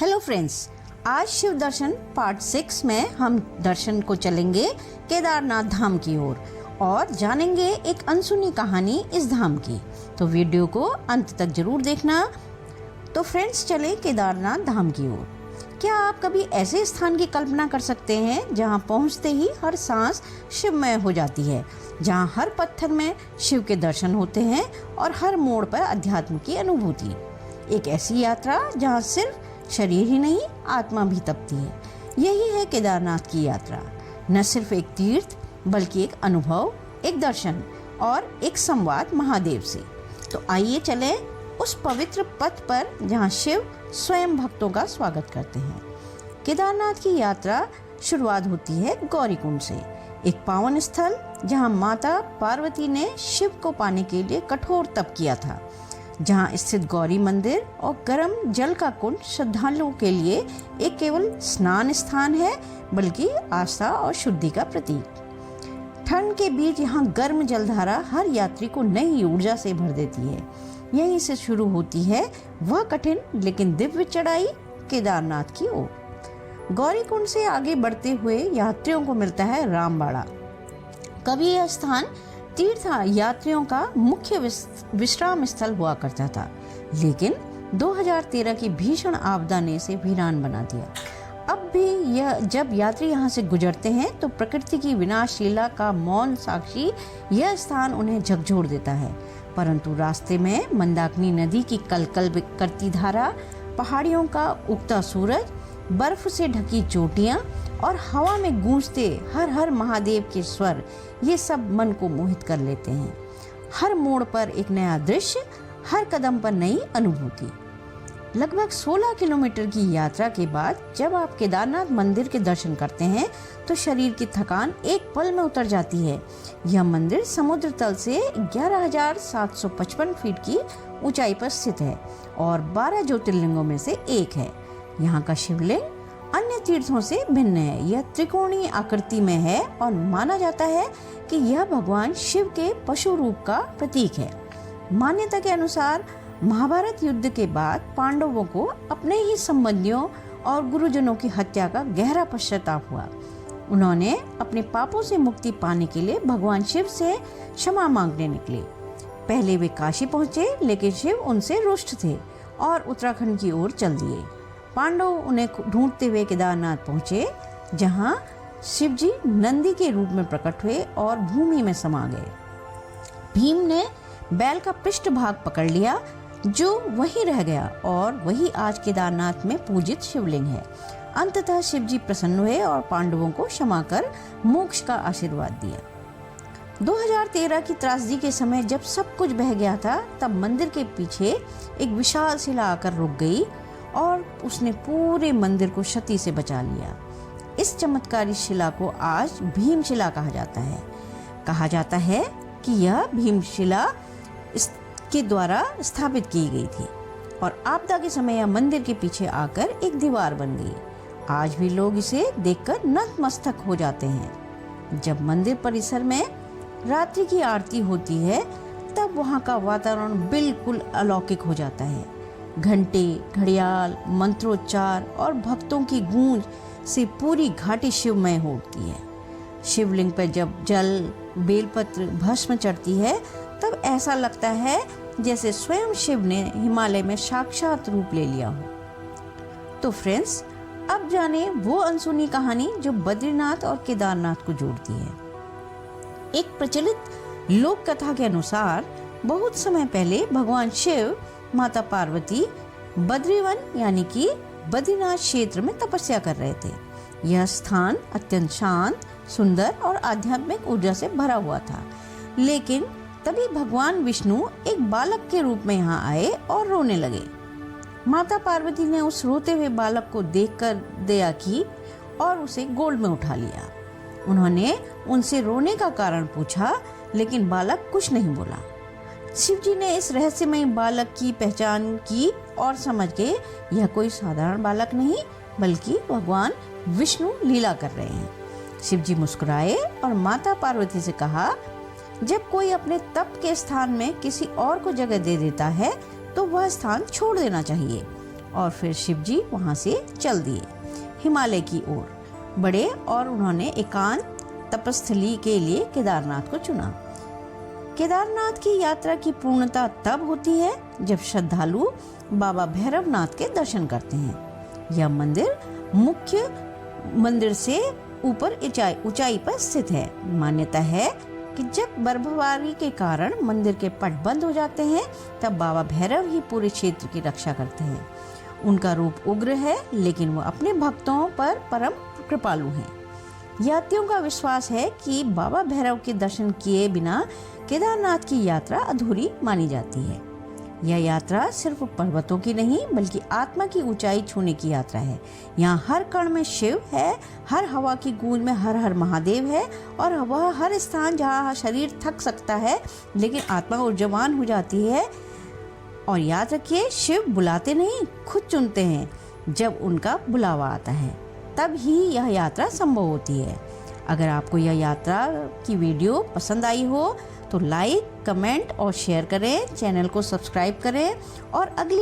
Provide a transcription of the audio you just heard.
Hello friends, आज शिव दर्शन part 6 में हम दर्शन को चलेंगे केदारनाथ धाम की ओर और जानेंगे एक अनसुनी कहानी इस धाम की। तो वीडियो को अंत तक जरूर देखना। तो फ्रेंड्स, चले केदारनाथ धाम की ओर। क्या आप कभी ऐसे स्थान की कल्पना कर सकते हैं जहां पहुंचते ही हर सांस शिवमय हो जाती है, जहां हर पत्थर में शिव के दर्शन होते हैं और हर मोड़ पर अध्यात्म की अनुभूति। एक ऐसी यात्रा जहां सिर्फ शरीर ही नहीं, आत्मा भी तपती है। यही है केदारनाथ की यात्रा। न सिर्फ एक तीर्थ बल्कि एक अनुभव, एक दर्शन और एक संवाद महादेव से। तो आइए चलें उस पवित्र पथ पर जहां शिव स्वयं भक्तों का स्वागत करते हैं। केदारनाथ की यात्रा शुरुआत होती है गौरीकुंड से, एक पावन स्थल जहां माता पार्वती ने शिव को पाने के लिए कठोर तप किया था। जहां स्थित गौरी मंदिर और गर्म जल का कुंड श्रद्धालुओं के लिए एक केवल स्नान स्थान है बल्कि आस्था और शुद्धि का प्रतीक। ठंड के बीच यहाँ गर्म जलधारा हर यात्री को नई ऊर्जा से भर देती है। यहीं से शुरू होती है वह कठिन लेकिन दिव्य चढ़ाई केदारनाथ की ओर। गौरीकुंड से आगे बढ़ते हुए यात्रियों को मिलता है रामबाड़ा। कभी यह स्थान तीर्थ यात्रियों का मुख्य विश्राम स्थल हुआ करता था, लेकिन 2013 की भीषण आपदा ने इसे वीरान बना दिया। अब भी यह जब यात्री यहाँ से गुजरते हैं तो प्रकृति की विनाश लीला का मौन साक्षी यह स्थान उन्हें झकझोर देता है। परंतु रास्ते में मंदाकिनी नदी की कलकल करती धारा, पहाड़ियों का उगता सूरज, बर्फ से ढकी चोटियां और हवा में गूंजते हर हर महादेव के स्वर, ये सब मन को मोहित कर लेते हैं। हर मोड़ पर एक नया दृश्य, हर कदम पर नई अनुभूति। लगभग 16 किलोमीटर की यात्रा के बाद जब आप केदारनाथ मंदिर के दर्शन करते हैं तो शरीर की थकान एक पल में उतर जाती है। यह मंदिर समुद्र तल से 11,755 फीट की ऊंचाई पर स्थित है और 12 ज्योतिर्लिंगों में से एक है। यहाँ का शिवलिंग अन्य तीर्थों से भिन्न है। यह त्रिकोणीय आकृति में है और माना जाता है कि यह भगवान शिव के पशु रूप का प्रतीक है। मान्यता के अनुसार महाभारत युद्ध के बाद पांडवों को अपने ही संबंधियों और गुरुजनों की हत्या का गहरा पश्चाताप हुआ। उन्होंने अपने पापों से मुक्ति पाने के लिए भगवान शिव से क्षमा मांगने निकले। पहले वे काशी पहुंचे, लेकिन शिव उनसे रुष्ट थे और उत्तराखंड की ओर चल दिए। पांडव उन्हें ढूंढते हुए केदारनाथ पहुंचे, जहां शिवजी नंदी के रूप में प्रकट हुए और भूमि में समा गए। भीम ने बैल का पृष्ठभाग पकड़ लिया, जो वहीं रह गया और वही आज केदारनाथ में पूजित शिवलिंग है। अंततः शिवजी प्रसन्न हुए और पांडवों को क्षमा कर मोक्ष का आशीर्वाद दिया। 2013 की त्रासदी के समय जब सब कुछ बह गया था, तब मंदिर के पीछे एक विशाल शिला आकर रुक गई और उसने पूरे मंदिर को क्षति से बचा लिया। इस चमत्कारी शिला को आज भीमशिला कहा जाता है। कहा जाता है कि यह भीमशिला के द्वारा स्थापित की गई थी और आपदा के समय यह मंदिर के पीछे आकर एक दीवार बन गई। आज भी लोग इसे देखकर नतमस्तक हो जाते हैं। जब मंदिर परिसर में रात्रि की आरती होती है, तब वहाँ का वातावरण बिल्कुल अलौकिक हो जाता है। घंटे, घड़ियाल, मंत्रोच्चार और भक्तों की गूंज से पूरी घाटी शिवमय हो उठती है। शिवलिंग पर जब जल, बेलपत्र, भस्म चढ़ती है, तब ऐसा लगता है जैसे स्वयं शिव ने हिमालय में साक्षात रूप ले लिया हो। तो फ्रेंड्स, अब जाने वो अनसुनी कहानी जो बद्रीनाथ और केदारनाथ को जोड़ती है। एक प्रचलित लोक कथा के अनुसार बहुत समय पहले भगवान शिव, माता पार्वती बद्रीवन यानी कि बद्रीनाथ क्षेत्र में तपस्या कर रहे थे। यह स्थान अत्यंत शांत, सुंदर और आध्यात्मिक ऊर्जा से भरा हुआ था। लेकिन तभी भगवान विष्णु एक बालक के रूप में यहाँ आए और रोने लगे। माता पार्वती ने उस रोते हुए बालक को देखकर दया की और उसे गोद में उठा लिया। उन्होंने उनसे रोने का कारण पूछा, लेकिन बालक कुछ नहीं बोला। शिवजी ने इस रहस्यमय बालक की पहचान की और समझ गए यह कोई साधारण बालक नहीं बल्कि भगवान विष्णु लीला कर रहे हैं। शिवजी मुस्कुराए और माता पार्वती से कहा, जब कोई अपने तप के स्थान में किसी और को जगह दे देता है तो वह स्थान छोड़ देना चाहिए। और फिर शिव जी वहाँ से चल दिए हिमालय की ओर बढ़े और उन्होंने एकांत तपस्थली के लिए केदारनाथ को चुना। केदारनाथ की यात्रा की पूर्णता तब होती है जब श्रद्धालु बाबा भैरवनाथ के दर्शन करते हैं। यह मंदिर मुख्य मंदिर से ऊपर ऊंचाई पर स्थित है। मान्यता है कि जब बर्फबारी के कारण मंदिर के पट बंद हो जाते हैं तब बाबा भैरव ही पूरे क्षेत्र की रक्षा करते हैं। उनका रूप उग्र है लेकिन वो अपने भक्तों पर परम कृपालु हैं। यात्रियों का विश्वास है कि बाबा भैरव के दर्शन किए बिना केदारनाथ की यात्रा अधूरी मानी जाती है। यह यात्रा सिर्फ पर्वतों की नहीं बल्कि आत्मा की ऊंचाई छूने की यात्रा है। यहाँ हर कण में शिव है, हर हवा की गूंज में हर हर महादेव है और वह हर स्थान जहाँ शरीर थक सकता है लेकिन आत्मा ऊर्जावान हो जाती है। और याद रखिए, शिव बुलाते नहीं, खुद चुनते हैं। जब उनका बुलावा आता है तब ही यह यात्रा संभव होती है। अगर आपको यह यात्रा की वीडियो पसंद आई हो तो लाइक, कमेंट और शेयर करें, चैनल को सब्सक्राइब करें और अगली